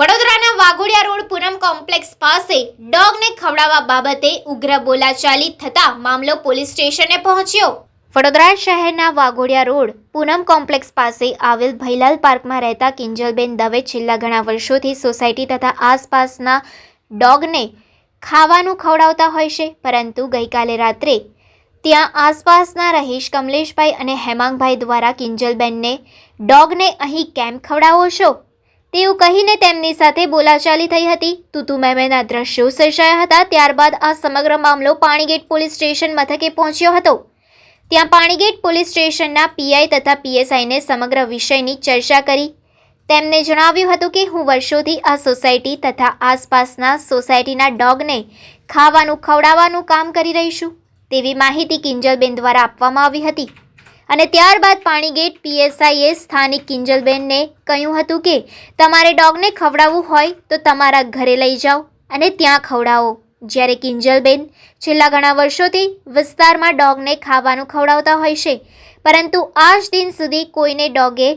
વડોદરાના વાઘોડિયા રોડ પૂનમ કોમ્પ્લેક્સ પાસે ડોગને ખવડાવવા બાબતે ઉગ્ર બોલાચાલી થતા મામલો પોલીસ સ્ટેશને પહોંચ્યો। વડોદરા શહેરના વાઘોડિયા રોડ પૂનમ કોમ્પ્લેક્સ પાસે આવેલ ભૈલાલ પાર્કમાં રહેતા કિંજલબેન દવે છેલ્લા ઘણા વર્ષોથી સોસાયટી તથા આસપાસના ડોગને ખાવાનું ખવડાવતા હોય છે, પરંતુ ગઈકાલે રાત્રે ત્યાં આસપાસના રહીશ કમલેશભાઈ અને હેમાંગભાઈ દ્વારા કિંજલબેનને ડોગને અહીં કેમ ખવડાવો છો તેવું કહીને તેમની સાથે બોલાચાલી થઈ હતી। તું મેમેના દ્રશ્યો સર્જાયા હતા। ત્યારબાદ આ સમગ્ર મામલો પાણીગેટ પોલીસ સ્ટેશન મથકે પહોંચ્યો હતો। ત્યાં પાણીગેટ પોલીસ સ્ટેશનના પીઆઈ તથા પીએસઆઈને સમગ્ર વિષયની ચર્ચા કરી। તેમને જણાવ્યું હતું કે હું વર્ષોથી આ સોસાયટી તથા આસપાસના સોસાયટીના ડોગને ખાવાનું ખવડાવવાનું કામ કરી રહી છું તેવી માહિતી કિંજલબેન દ્વારા આપવામાં આવી હતી। અને ત્યારબાદ પાણીગેટ પીએસઆઈએ સ્થાનિક કિંજલબેનને કહ્યું હતું કે તમારે ડોગને ખવડાવવું હોય તો તમારા ઘરે લઈ જાઓ અને ત્યાં ખવડાવો। જ્યારે કિંજલબેન છેલ્લા ઘણા વર્ષોથી વિસ્તારમાં ડોગને ખાવાનું ખવડાવતા હોય છે, પરંતુ આજ દિન સુધી કોઈને ડોગે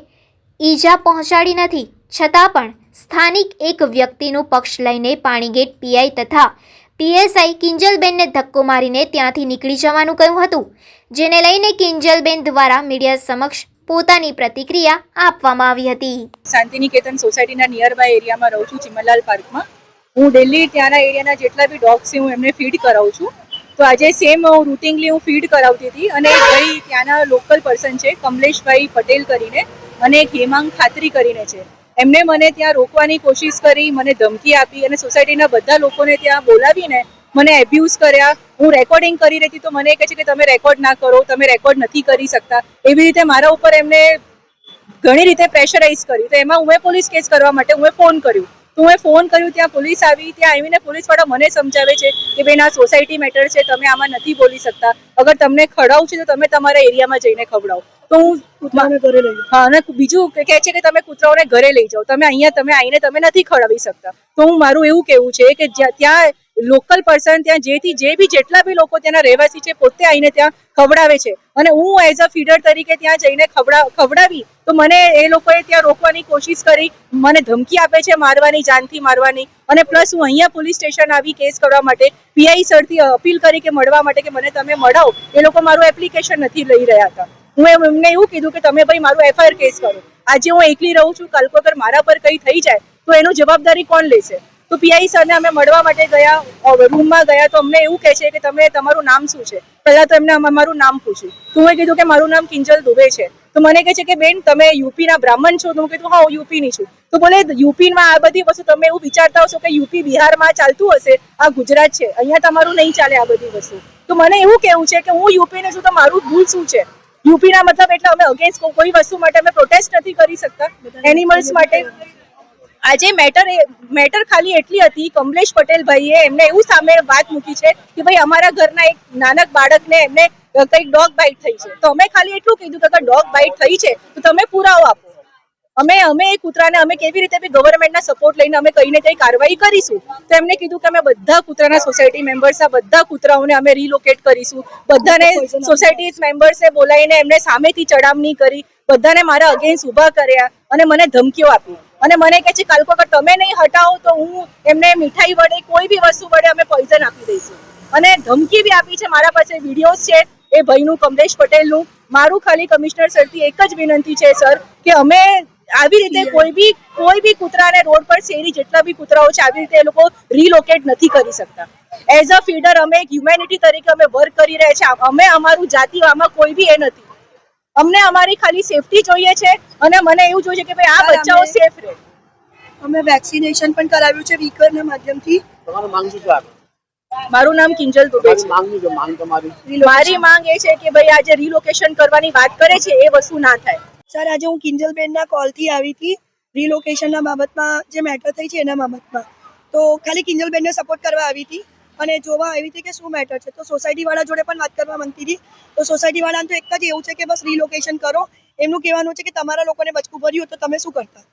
ઈજા પહોંચાડી નથી। છતાં પણ સ્થાનિક એક વ્યક્તિનું પક્ષ લઈને પાણીગેટ પીઆઈ તથા પીએસઆઈ કિંજલબેનને ધક્કો મારીને ત્યાંથી નીકળી જવાનું કહ્યું હતું, જેને લઈને કિંજલબેન દ્વારા મીડિયા સમક્ષ પોતાની પ્રતિક્રિયા આપવામાં આવી હતી। શાંતિનિકેતન સોસાયટીના નિયર બાય એરિયામાં રહું છું, ચિમનલાલ પાર્કમાં। હું ડેલી ત્યાંના એરિયાના જેટલા બી ડોગ્સ છે હું એમને ફીડ કરાવું છું। તો આજે સેમ રૂટિનલી હું ફીડ કરાવતી હતી અને ભાઈ ત્યાંના લોકલ પર્સન છે કમલેશભાઈ પટેલ કરીને અને એક હેમાંગ ખાતરી કરીને છે, એમને મને ત્યાં રોકવાની કોશિશ કરી, મને ધમકી આપી અને સોસાયટીના બધા લોકોને ત્યાં બોલાવીને મને એબ્યુઝ કર્યા। હું રેકોર્ડિંગ કરી રહી હતી તો મને કહે છે કે તમે રેકોર્ડ ના કરો, તમે રેકોર્ડ નથી કરી શકતા, એવી રીતે મારા ઉપર એમને ઘણી રીતે પ્રેશરાઇઝ કર્યું। તો એમાં હું પોલીસ કેસ કરવા માટે હું ફોન કર્યું, તો હું ફોન કર્યું, ત્યાં પોલીસ આવી। ત્યાં આવીને પોલીસવાળા મને સમજાવે છે કે બેન આ સોસાયટી મેટર છે, તમે આમાં નથી બોલી શકતા, અગર તમને ખવડાવવું છે તો તમે તમારા એરિયામાં જઈને ખવડાવો। તો હું કૂતરાને ઘરે લઈ જાઉં, હા, અને બીજું કહે છે કે તમે કૂતરાઓને ઘરે લઈ જાઓ, તમે અહીંયા તમે આવીને તમે નથી ખવડાવી શકતા। તો હું મારું એવું કહેવું છે કે ત્યાં લોકલ પર્સન ત્યાં જેટલા બી લોકો ત્યાંના રહેવાસી છે પોતે આવીને ત્યાં ખવડાવે છે અને હું એઝ અ ફીડર તરીકે ત્યાં જઈને ખવડાવી તો મને એ લોકોએ ત્યાં રોકવાની કોશિશ કરી, મને ધમકી આપે છે મારવાની, જાનથી મારવાની। અને પ્લસ હું અહીંયા પોલીસ સ્ટેશન આવી કેસ કરવા માટે પીઆઈ સરથી અપીલ કરી કે મળવા માટે કે મને તમે મળાવો, એ લોકો મારું એપ્લિકેશન નથી લઈ રહ્યા હતા। હું એમને એવું કીધું કે તમે ભાઈ મારું એફઆઈઆર કેસ કરો। આજે હું એકલી રહું છું, કાલ અગર મારા પર કંઈ થઈ જાય તો એનું જવાબદારી કોણ લેશે? તો પીઆઈ સરને અમે મળવા માટે ગયા, રૂમમાં ગયા તો અમને એવું કહે છે કે તમે તમારું નામ શું છે? પહેલા તો એમને અમારું નામ પૂછ્યું, તો મેં કીધું કે મારું નામ કિંજલ દુબે છે। તો મને કહે છે કે બેન તમે યુપીના બ્રાહ્મણ છો? તો હું કીધું હા હું યુપીની છું। તો બોલે યુપીમાં આ બધી વસ્તુ તમે એવું વિચારતા હશો કે યુપી બિહારમાં ચાલતું હશે, આ ગુજરાત છે, અહીંયા તમારું નહીં ચાલે આ બધી વસ્તુ। તો મને એવું કહેવું છે કે હું યુપીની છું તો મારું ભૂલ શું છે? યુપીના મતલબ એટલે અમે અગેન્સ્ટ કોઈ વસ્તુ માટે અમે પ્રોટેસ્ટ નથી કરી શકતા એનિમલ્સ માટે? આજે મેટર ખાલી એટલી હતી, કમલેશ પટેલ ભાઈએ એમને એવું સામે વાત મૂકી છે કે ભાઈ અમારા ઘરના એક નાનક બાળકને એમને કંઈક ડોગ બાઇટ થઈ છે, તો અમે ખાલી એટલું કીધું કે અગર ડોગ બાઇટ થઈ છે તો તમે પુરાવો આપો। અમે એ કૂતરાને અમે કેવી રીતે બી ગવર્મેન્ટના સપોર્ટ લઈને અમે કંઈ ને કંઈ કાર્યવાહી કરીશું। તો એમને કીધું કે અમે બધા કૂતરાના સોસાયટી મેમ્બર્સ આ બધા કૂતરાઓને અમે રિલોકેટ કરીશું, બધાને સોસાયટી મેમ્બર્સે બોલાવીને એમને સામેથી ચડામણી કરી, બધાને મારા અગેન્સ્ટ ઊભા કર્યા અને મને ધમકીઓ આપી અને મને કહે છે કાલ અગર તમે નહીં હટાવો તો હું એમને મીઠાઈ વડે કોઈ બી વસ્તુ વડે અમે પોઈઝન આપી દઈશું અને ધમકી બી આપી છે। મારા પાસે વિડીયોઝ છે એ ભાઈનું, કમલેશ પટેલનું। મારું ખાલી કમિશનર સરથી એક જ વિનંતી છે સર કે અમે આવી રીતે કોઈ બી કૂતરાને રોડ પર શેરી જેટલા બી કૂતરાઓ છે આવી રીતે એ લોકો રિલોકેટ નથી કરી શકતા। એઝ અ ફીડર અમે એક હ્યુમેનિટી તરીકે અમે વર્ક કરી રહ્યા છીએ। અમે અમારું જાતિ આમાં કોઈ બી એ નથી, અમને અમારી ખાલી સેફટી જોઈએ છે અને મને એવું જોઈએ છે કે ભાઈ આ બચ્ચાઓ સેફ રહે। અમે વેક્સિનેશન પણ કરાવ્યું છે વીકરના માધ્યમથી। તમારું માંગ શું છે? મારું નામ કિંજલ દુબે છે। મારી માંગ એ છે કે ભાઈ આ જે રિલોકેશન કરવાની વાત કરે છે એ વસ્તુ ના થાય। સર આજે હું કિંજલબેનના કોલથી આવી હતી રિલોકેશનના બાબતમાં જે મેટર થઈ છે એના બાબતમાં, તો ખાલી કિંજલબેનને સપોર્ટ કરવા આવી હતી અને જોવા આવી હતી કે શું મેટર છે। તો સોસાયટીવાળા જોડે પણ વાત કરવા માંગતી હતી, તો સોસાયટીવાળાને તો એક જ એવું છે કે બસ રિલોકેશન કરો। એમનું કહેવાનું છે કે તમારા લોકોને બચકું ભર્યું તો તમે શું કરતા?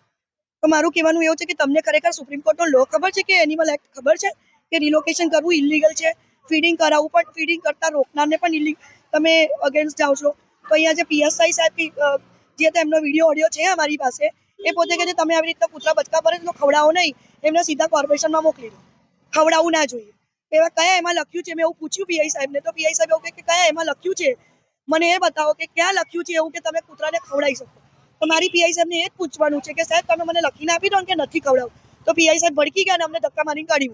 તો મારું કહેવાનું એવું છે કે તમને ખરેખર સુપ્રીમ કોર્ટનો લો ખબર છે કે એનિમલ એક્ટ ખબર છે કે રિલોકેશન કરવું ઇલીગલ છે, ફીડિંગ કરાવવું પણ ફીડિંગ કરતા રોકનારને પણ તમે અગેન્સ્ટ જાઓ છો। તો અહીંયા જે પીએસઆઈ સાહેબ જે તેમનો વિડીયો ઓડિયો છે અમારી પાસે, એ પોતે કહે છે તમે આવી રીતના કૂતરા બચકા પડે તો ખવડાવો નહીં, એમને સીધા કોર્પોરેશનમાં મોકલી દો, ખવડાવવું ના જોઈએ. એવા કયા એમાં લખ્યું છે? મેં એવું પૂછ્યું પીઆઈ સાહેબને, તો પીઆઈ સાહેબ એવું કહે કે કયા એમાં લખ્યું છે, મને એ બતાવો કે ક્યાં લખ્યું છે એવું કે તમે કૂતરાને ખવડાવી શકો. તો મારી પીઆઈ સાહેબને એ જ પૂછવાનું છે કે સાહેબ તમે મને લખીને આપી દો કે નથી ખવડાવું. તો પીઆઈ સાહેબ ભડકી ગયા અને અમને ધક્કા મારીને કાઢી.